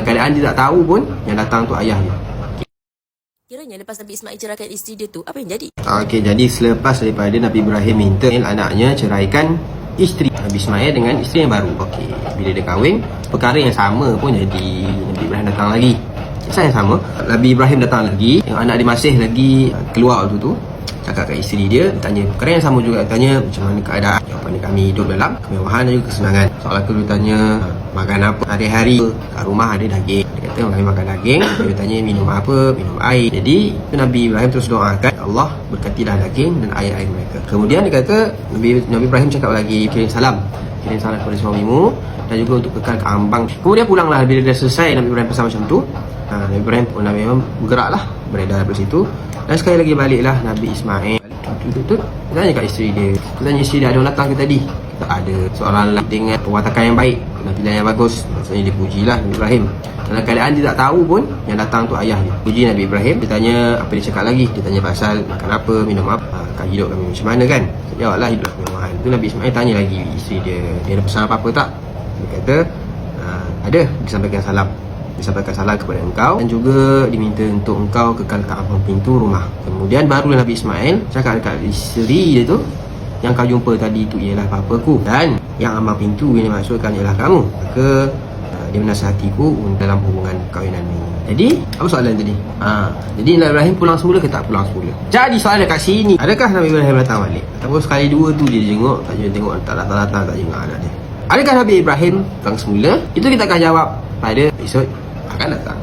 keadaan dia tak tahu pun yang datang tu ayah dia. Kiranya lepas Nabi Ismail ceraikan isteri dia tu, apa yang jadi? Okey, jadi selepas daripada Nabi Ibrahim minta anaknya ceraikan isteri Nabi Ismail dengan isteri yang baru. Okey, bila dia kahwin, perkara yang sama pun jadi. Nabi Ibrahim datang lagi. Kisah yang sama. Nabi Ibrahim datang lagi, yang anak dia masih lagi keluar waktu tu. Cakap kat isteri dia, tanya perkara yang sama juga. Tanya macam mana keadaan, jawapan kami hidup dalam kemewahan dan juga kesenangan. Soalan kedua tanya makan apa hari-hari. Kat rumah ada daging. Dia kata kami makan daging. Dia tanya minum apa, minum air. Jadi Nabi Ibrahim terus doakan, Allah berkatilah daging dan air-air mereka. Kemudian dia kata Nabi Ibrahim cakap lagi, kirim salam kepada suamimu dan juga untuk kekal ke ambang. Kemudian pulanglah bila dah selesai Nabi Ibrahim pesan macam tu. Nabi Ibrahim bergeraklah, beredar dari situ. Dan sekali lagi baliklah Nabi Ismail. Dia tanya kat isteri dia. Tanya isteri dia, ada orang datang ke tadi? Tak ada. Seorang lelaki dengan perwatakan yang baik, penampilan yang bagus. Maksudnya dia pujilah Nabi Ibrahim. Dalam keadaan dia tak tahu pun yang datang tu ayah dia. Puji Nabi Ibrahim. Dia tanya apa dia cakap lagi. Dia tanya pasal makan apa, minum apa, kan hidup kami macam mana kan. Jawablah hidup kemewahan. Tu Nabi Ismail tanya lagi isteri dia, dia ada pesan apa-apa tak? Dia kata ada, disampaikan salam. Disampaikan salam kepada engkau dan juga diminta untuk engkau kekal kat ambang pintu rumah. Kemudian barulah Nabi Ismail cakap dekat isteri dia tu, yang kau jumpa tadi tu ialah bapa-ku dan yang ambang pintu yang dimaksudkan ialah kamu. Maka dia menasihatiku dalam hubungan perkahwinan ini. Jadi apa soalan tadi? Jadi Nabi Ibrahim pulang semula ke tak pulang semula? Jadi soalan dekat sini, adakah Nabi Ibrahim datang balik? Ataupun sekali dua tu dia tengok, tak datang tak jenguk anak dia? Adakah Nabi Ibrahim datang semula? Itu kita akan jawab pada episod akan datang.